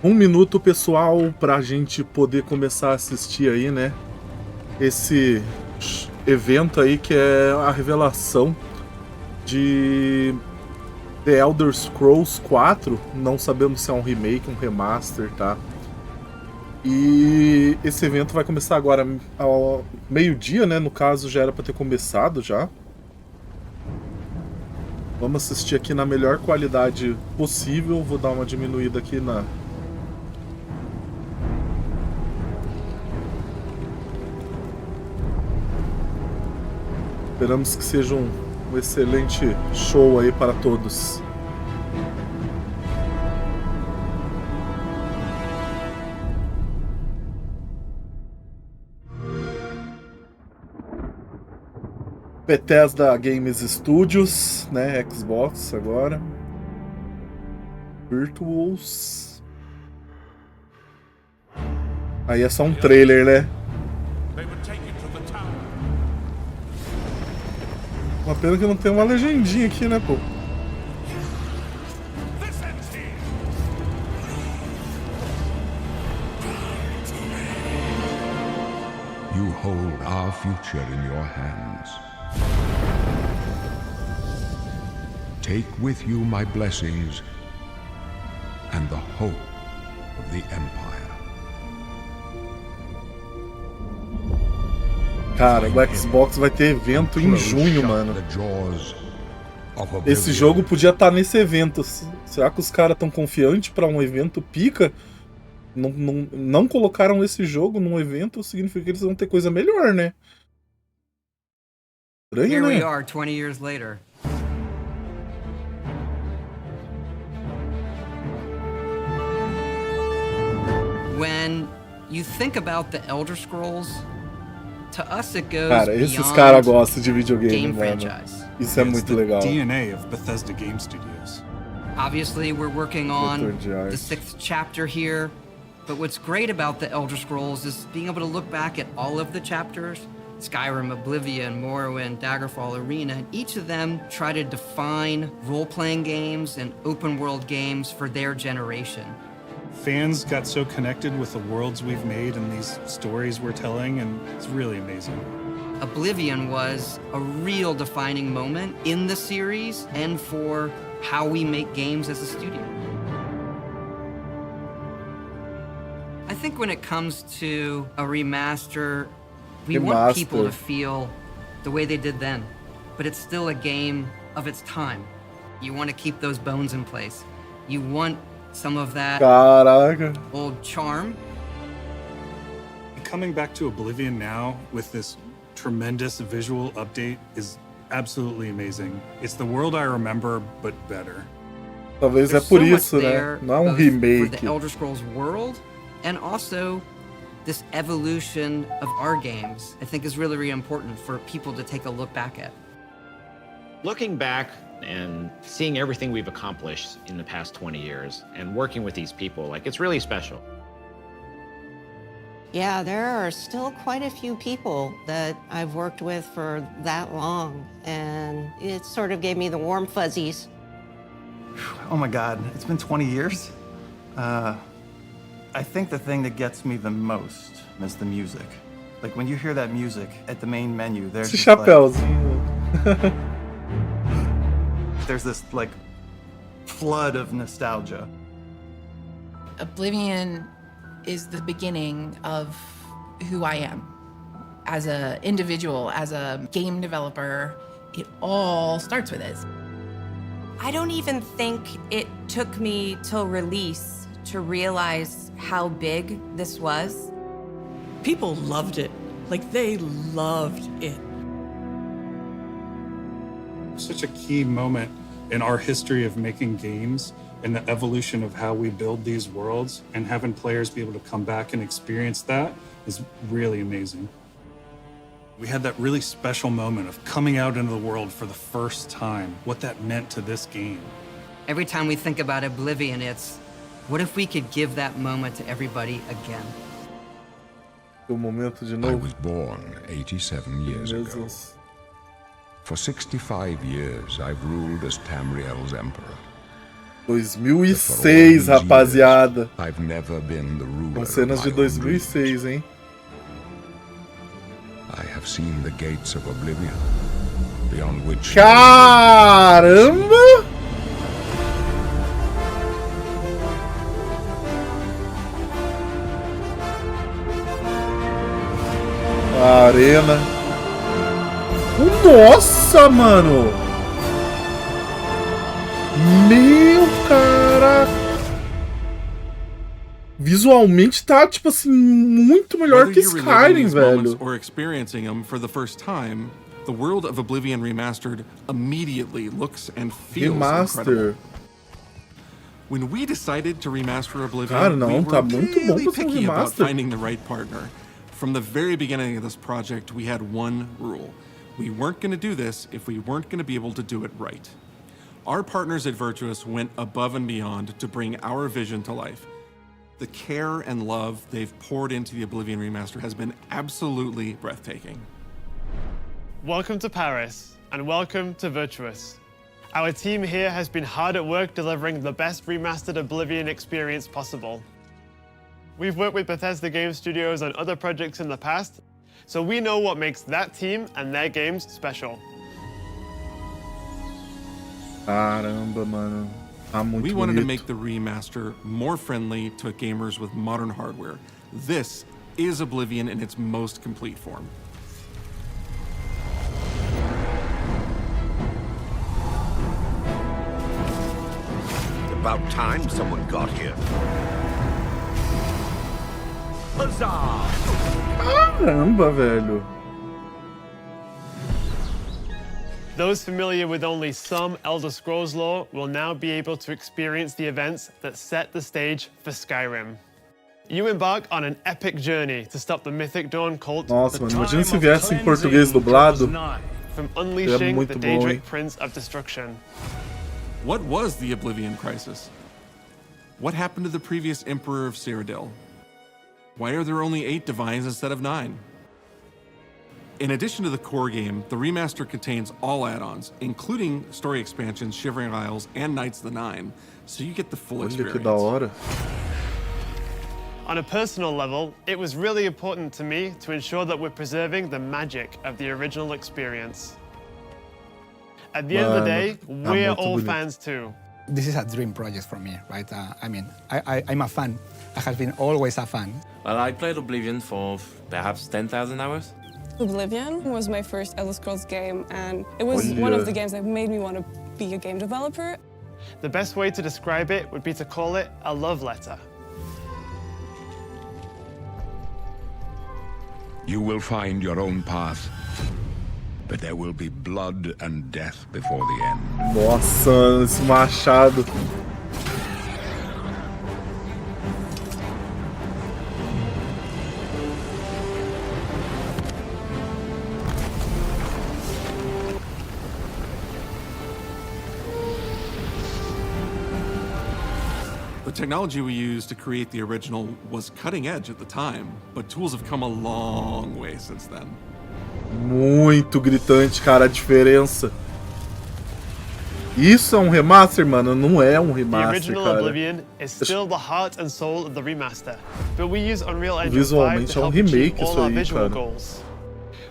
Um minuto, pessoal, pra gente poder começar a assistir aí, né? Esse evento aí que é a revelação de The Elder Scrolls 4. Não sabemos se é um remake, um remaster, tá? E esse evento vai começar agora ao meio-dia, né? No caso, já era pra ter começado já. Vamos assistir aqui na melhor qualidade possível. Vou dar uma diminuída aqui na... Esperamos que seja um excelente show aí para todos. Bethesda Games Studios, né? Xbox agora. Virtuals. Aí é só um trailer, né? Uma pena que não tem uma legendinha aqui, né, pô? You hold our future in your hands. Take with you my blessings and the hope of the Empire. Cara, o Xbox vai ter evento em junho, mano. Esse jogo podia estar nesse evento. Será que os caras estão confiantes para um evento pica? Não colocaram esse jogo num evento, significa que eles vão ter coisa melhor, né? Estranho, Here né? we are 20 years later. When you think about the Elder Scrolls, to us it goes Cara, esses beyond caras gostam de videogame, game mano. franchise. Isso é muito legal. DNA of Bethesda Game Studios. Obviously, we're working on Diretor de the 6th chapter here, but what's great about the Elder Scrolls is being able to look back at all of the chapters. Skyrim, Oblivion, Morrowind, Daggerfall, Arena, and each of them try to define role-playing games and open-world games for their generation. Fans got so connected with the worlds we've made and these stories we're telling, and it's really amazing. Oblivion was a real defining moment in the series and for how we make games as a studio. I think when it comes to a remaster, we want people to feel the way they did then, but it's still a game of its time. You want to keep those bones in place. You want some of that old charm. Coming back to Oblivion now with this tremendous visual update is absolutely amazing. It's the world I remember, but better. Talvez There's é por so much isso, né? there, Não é um both for remake. the Elder Scrolls world and also this evolution of our games, I think is really, really important for people to take a look back at. Looking back and seeing everything we've accomplished in the past 20 years and working with these people, like, it's really special. Yeah, there are still quite a few people that I've worked with for that long, and it sort of gave me the warm fuzzies. Oh my God, it's been 20 years? I think the thing that gets me the most is the music. Like when you hear that music at the main menu, there's Esse just chapéuzinho. there's this like flood of nostalgia. Oblivion is the beginning of who I am as an individual, as a game developer. It all starts with this. I don't even think it took me till release to realize how big this was. People loved it. Like, they loved it. Such a key moment in our history of making games and the evolution of how we build these worlds, and having players be able to come back and experience that is really amazing. We had that really special moment of coming out into the world for the first time, what that meant to this game. Every time we think about Oblivion, it's, what if we could give that moment to everybody again? O momento de I novo. was born 87 years ago. For 65 years, I've ruled as Tamriel's emperor. 2006, rapaziada. I've never been the ruler São cenas de of my own 2006, hein? I have seen the gates of Oblivion, beyond which Caramba! A arena. Nossa, mano! Meu caraca! Visualmente tá, tipo assim, muito melhor que Skyrim, velho. Or experiencing them for the first time, the world of Oblivion Remastered immediately looks and feels incredible. When we decided to remaster Oblivion, Cara, não, we were tá muito bom really pra ser um picky about remaster. finding the right partner. From the very beginning of this project, we had one rule. We weren't going to do this if we weren't going to be able to do it right. Our partners at Virtuous went above and beyond to bring our vision to life. The care and love they've poured into the Oblivion Remaster has been absolutely breathtaking. Welcome to Paris, and welcome to Virtuous. Our team here has been hard at work delivering the best remastered Oblivion experience possible. We've worked with Bethesda Game Studios on other projects in the past, so we know what makes that team and their games special. Caramba, mano. Tá muito We wanted bonito. to make the remaster more friendly to gamers with modern hardware. This is Oblivion in its most complete form. About time someone got here. Huzzah! Caramba, velho. Those familiar with only some Elder Scrolls lore will now be able to experience the events that set the stage for Skyrim. You embark on an epic journey to stop the Mythic Dawn cult. Nossa, mano, imagina se viesse em português dublado. From unleashing muito the bom, Daedric hein? Prince of Destruction. What was the Oblivion Crisis? What happened to the previous Emperor of Cyrodiil? Why are there only 8 divines instead of 9? In addition to the core game, the remaster contains all add-ons, including story expansions, Shivering Isles, and Knights of the Nine, so you get the full Olha experience. que da hora. On a personal level, it was really important to me to ensure that we're preserving the magic of the original experience. At the end of the day, we're all fans too. This is a dream project for me, right? I'm a fan. I have been always a fan. Well, I played Oblivion for perhaps 10,000 hours. Oblivion was my first Elder Scrolls game, and it was one of the games that made me want to be a game developer. The best way to describe it would be to call it a love letter. you will find your own path, but there will be blood and death before the end. Nossa, esse machado. The technology we used to create the original was cutting edge at the time, but tools have come a long way since then. Muito gritante, cara, a diferença. Isso é um remaster, mano? Não é um The remaster, original cara. Oblivion is still the heart and soul of the remaster, but we use Unreal Engine 5 Visualmente to é um help achieve remake all isso our aí, visual cara. goals.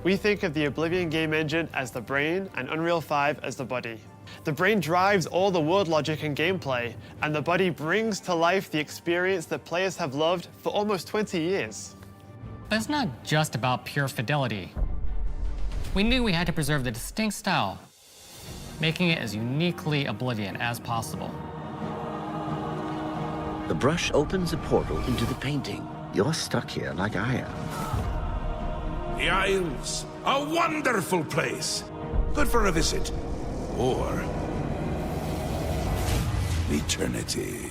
We think of the Oblivion game engine as the brain and Unreal 5 as the body. The brain drives all the world logic and gameplay, and the body brings to life the experience that players have loved for almost 20 years. But it's not just about pure fidelity. We knew we had to preserve the distinct style, making it as uniquely Oblivion as possible. The brush opens a portal into the painting. You're stuck here like I am. The Isles, a wonderful place. Good for a visit. Or eternity.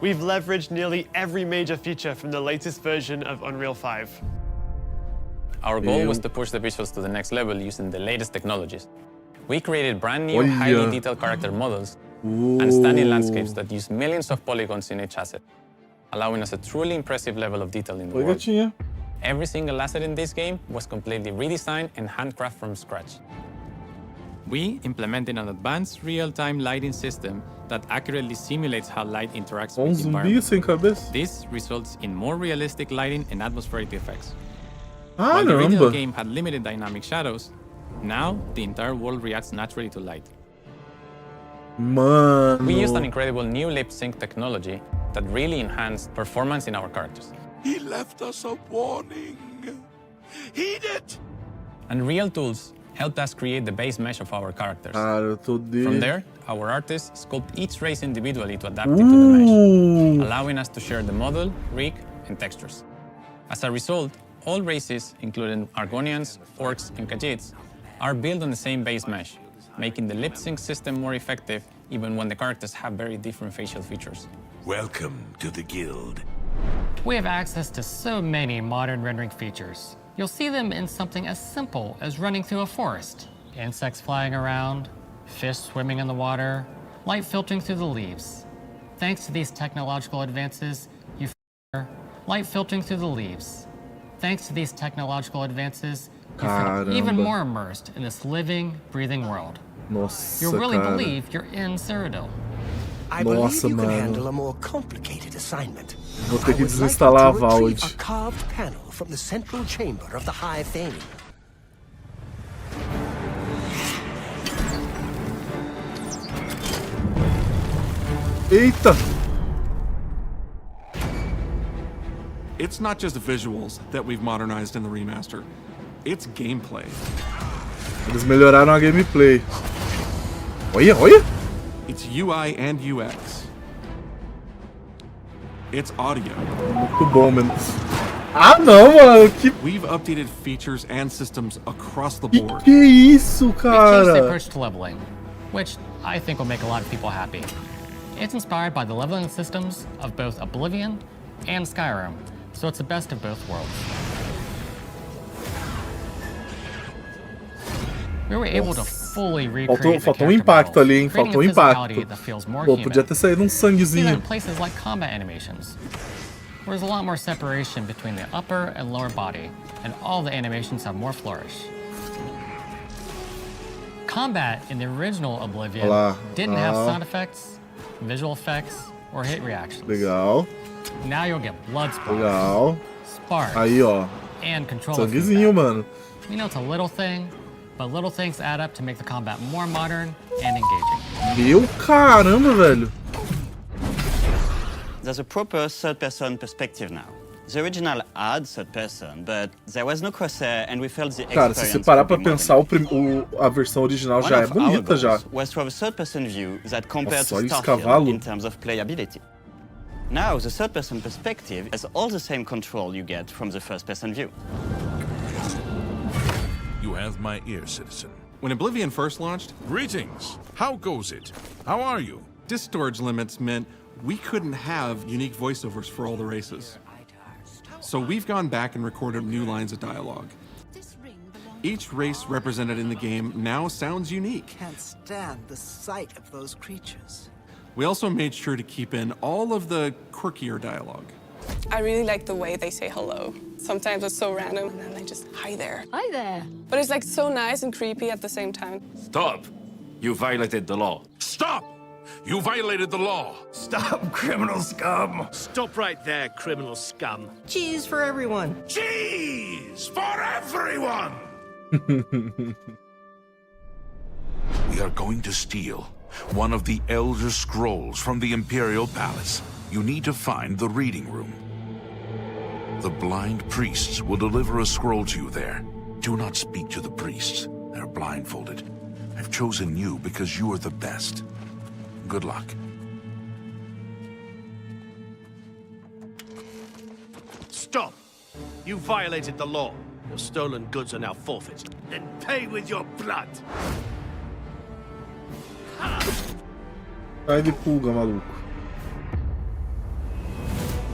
We've leveraged nearly every major feature from the latest version of Unreal 5. Our goal was to push the visuals to the next level using the latest technologies. We created brand new, highly detailed character models and stunning landscapes that use millions of polygons in each asset, allowing us a truly impressive level of detail in the world. Every single asset in this game was completely redesigned and handcrafted from scratch. We implemented an advanced real-time lighting system that accurately simulates how light interacts with the zumbi sem environment. cabeça. This results in more realistic lighting and atmospheric effects. While the original game had limited dynamic shadows, now the entire world reacts naturally to light. Mano. We used an incredible new lip sync technology that really enhanced performance in our characters. He left us a warning. Heed it! And real tools helped us create the base mesh of our characters. Cara, From there, our artists sculpt each race individually to adapt it to the mesh, allowing us to share the model, rig, and textures. As a result, all races, including Argonians, Orcs, and Khajiits, are built on the same base mesh, making the lip sync system more effective even when the characters have very different facial features. Welcome to the guild. We have access to so many modern rendering features. You'll see them in something as simple as running through a forest. Insects flying around, fish swimming in the water, light filtering through the leaves. Thanks to these technological advances, you light filtering through the leaves. Thanks to these technological advances, you feel even more immersed in this living, breathing world. Nossa, You'll really cara. believe you're in Cyrodiil. I believe Nossa, you can mano. handle a more complicated assignment. Vou ter que I would like desinstalar you a to retrieve Valve. a carved panel from the central chamber of the High Thane. Eita! It's not just visuals that we've modernized in the remaster. It's gameplay. Eles melhoraram a gameplay. Olha, olha! It's UI and UX. It's audio. Muito bom, mano. Ah, não, mano. Que We've updated features and systems across the board. que isso, We changed the cara? approach to leveling, which I think will make a lot of people happy. It's inspired by the leveling systems of both Oblivion and Skyrim, so it's the best of both worlds. We were able to fully recreate Faltou um impacto ali, hein? Faltou um impacto. Pô, podia ter saído um See that in sanguezinho. places like combat animations, where there's a lot more separation between the upper and lower body, and all the animations have more flourish. Combat in the original Oblivion Olá, didn't have ah. sound effects, visual effects, or hit reactions. Legal, Now you'll get blood spots, legal. sparks, Aí, ó. and controller Sanguezinho, mano. feedback. We know it's a little thing, but little things add up to make the combat more modern and engaging. Meu caramba, velho. There's a proper third-person perspective now. The original had third person, but there was no crosshair and we felt the Cara, se você parar pra pensar, a versão original já é bonita já. Was to have a third-person view that compared Nossa, to olha esse Starfield cavalo. in terms of playability. Now, the third-person perspective has all the same control you get from the first-person view. You have my ear, citizen. When Oblivion first launched, Greetings. How goes it? How are you? disk storage limits meant we couldn't have unique voiceovers for all the races. So we've gone back and recorded new lines of dialogue. Each race represented in the game now sounds unique. Can't stand the sight of those creatures. We also made sure to keep in all of the quirkier dialogue. I really like the way they say hello. Sometimes it's so random, and then they just, hi there. Hi there. But it's like so nice and creepy at the same time. Stop! You violated the law. Stop! You violated the law. Stop, criminal scum! Stop right there, criminal scum. Cheese for everyone. Cheese for everyone! We are going to steal one of the Elder Scrolls from the Imperial Palace. You need to find the reading room. The blind priests will deliver a scroll to you there. Do not speak to the priests. They're blindfolded. I've chosen you because you are the best. Good luck. Stop! You violated the law. Your stolen goods are now forfeit. Then pay with your blood. Sai de pulga, maluco.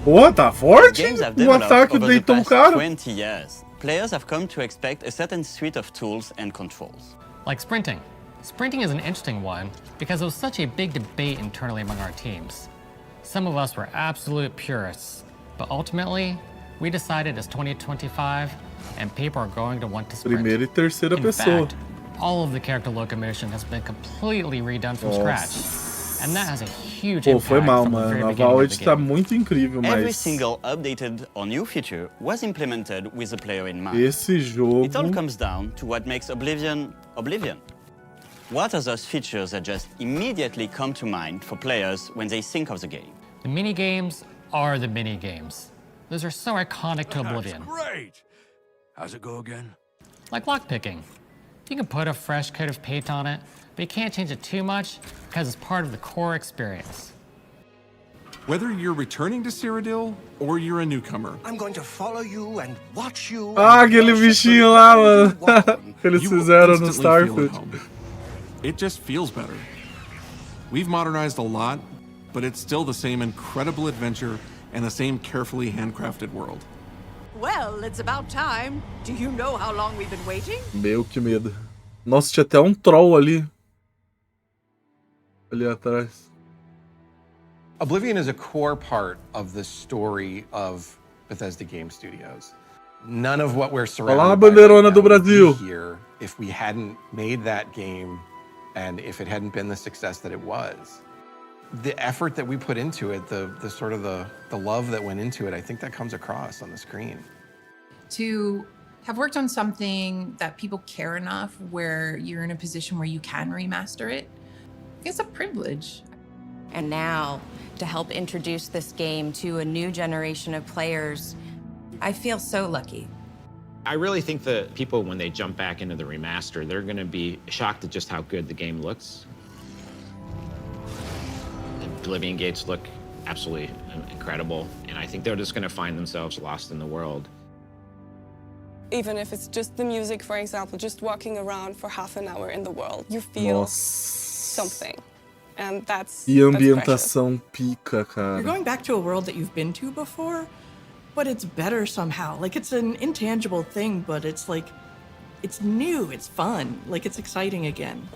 Pô, tá forte? Games have O developed ataque over the deitou o past cara. 20 years. Players have come to expect a certain suite of tools and controls. Like sprinting. Sprinting is an interesting one because there was such a big debate internally among our teams. Some of us were absolute purists, but ultimately, we decided it's 2025 and people are going to want to sprint. Primeira e terceira In pessoa. fact, all of the character locomotion has been completely redone from scratch. And that has a huge Pô, impact foi mal, from the mano. very A beginning of Vault the tá game. muito incrível, Every mas single updated or new feature was implemented with the player in mind. esse jogo... It all comes down to what makes Oblivion, Oblivion. What are those features that just immediately come to mind for players when they think of the game? The mini-games are the mini-games. Those are so iconic to Oblivion. Great! How's it go again? Like lockpicking. You can put a fresh coat of paint on it, but you can't change it too much because it's part of the core experience. Whether you're returning to Cyrodiil or you're a newcomer, I'm going to follow you and watch you. Ah, aquele bichinho lá, mano. Eles you will fizeram no instantly feel at Starfield. home. It just feels better. We've modernized a lot, but it's still the same incredible adventure and the same carefully handcrafted world. Well, it's about time. Do you know how long we've been waiting? Meu, que medo. Nossa, tinha até um troll ali. Ali atrás. Oblivion is a core part of the story of Bethesda Game Studios. None of what we're surrounded Olá, by bandeirona right do now would be Brasil. here if we hadn't made that game and if it hadn't been the success that it was. The effort that we put into it, the sort of the love that went into it, I think that comes across on the screen. To have worked on something that people care enough where you're in a position where you can remaster it, it's a privilege. And now, to help introduce this game to a new generation of players, I feel so lucky. I really think that people, when they jump back into the remaster, they're going to be shocked at just how good the game looks. The Oblivion gates look absolutely incredible, and I think they're just going to find themselves lost in the world. Even if it's just the music, for example, just walking around for half an hour in the world, you feel something. And that's E ambientação pica, cara. You're going back to a world that you've been to before, but it's better somehow. Like, it's an intangible thing, but it's like, it's new, it's fun, like it's exciting again.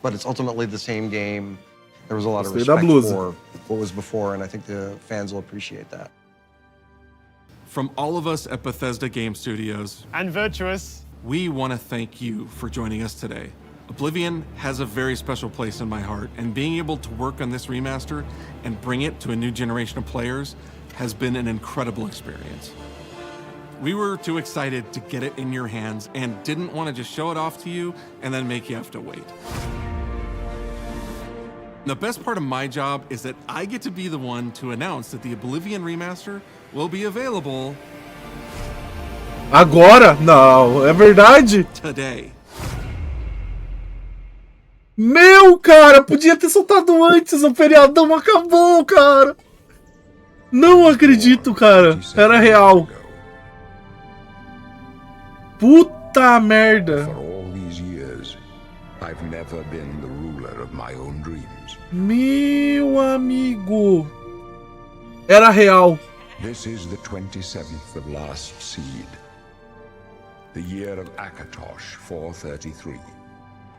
But it's ultimately the same game. There was a lot of Gostei da respect blusa. for what was before, and I think the fans will appreciate that. From all of us at Bethesda Game Studios and Virtuous, we want to thank you for joining us today. Oblivion has a very special place in my heart, and being able to work on this remaster and bring it to a new generation of players has been an incredible experience. We were too excited to get it in your hands and didn't want to just show it off to you and then make you have to wait. The best part of my job is that I get to be the one to announce that the Oblivion remaster will be available Agora? Não, é verdade? today. Meu, cara, podia ter soltado antes, o feriadão acabou, cara. Não acredito, cara. Era real. Puta merda. For all these years, I've never been the ruler of my own dreams. Meu amigo. Era real. This is the 27th of last seed. The year of Akatosh 433.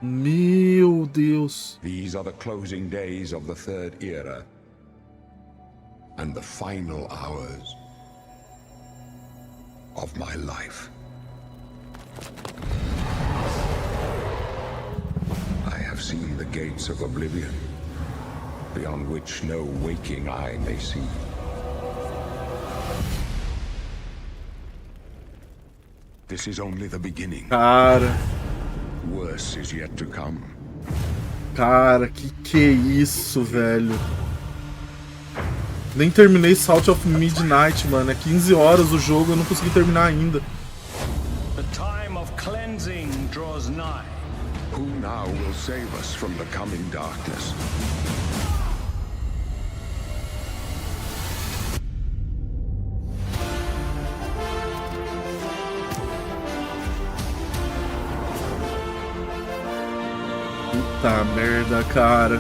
Meu Deus. These are the closing days of the third era and the final hours of my life. I have seen the gates of Oblivion, beyond which no waking eye may see. This is only the beginning. Cara. Worse is yet to come. Cara, que é isso, velho? Nem terminei Salt of Midnight, mano. É 15 horas o jogo, eu não consegui terminar ainda. The time of cleansing draws nigh. Who now will save us from the coming darkness? Puta merda, cara.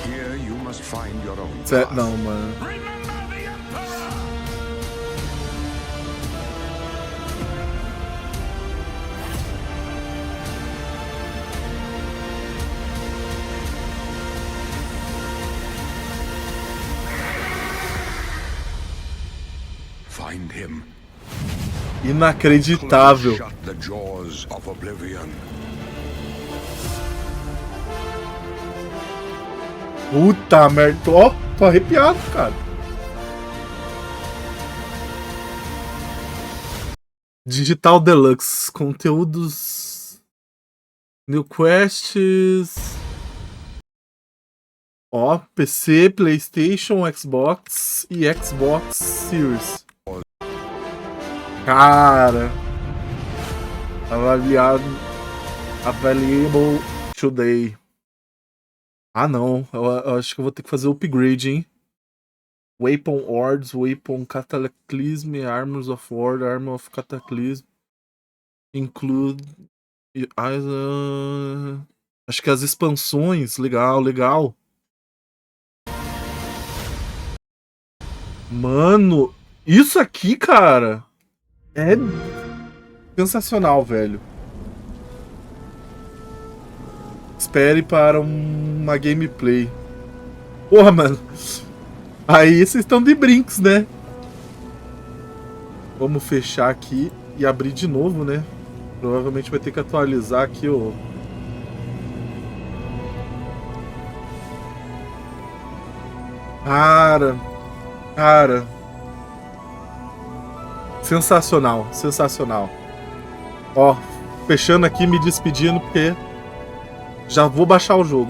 Here you must find your own path. Não, mano. Find him. Inacreditável. the jaws of Oblivion. Puta merda. Ó, tô arrepiado, cara. Digital Deluxe. Conteúdos. New Quests. Ó, PC, PlayStation, Xbox e Xbox Series. Cara. Available today. Ah, não. Eu acho que eu vou ter que fazer o upgrade, hein? Weapon Hordes, Weapon Cataclysm, Armors of War, Armor of Cataclysm. Include... acho que as expansões. Legal, legal. Mano, isso aqui, cara, é sensacional, velho. Espere para uma gameplay. Porra, mano. Aí vocês estão de brinks, né? Vamos fechar aqui e abrir de novo, né? Provavelmente vai ter que atualizar aqui o... Cara, sensacional, sensacional. Ó, fechando aqui, me despedindo, porque já vou baixar o jogo.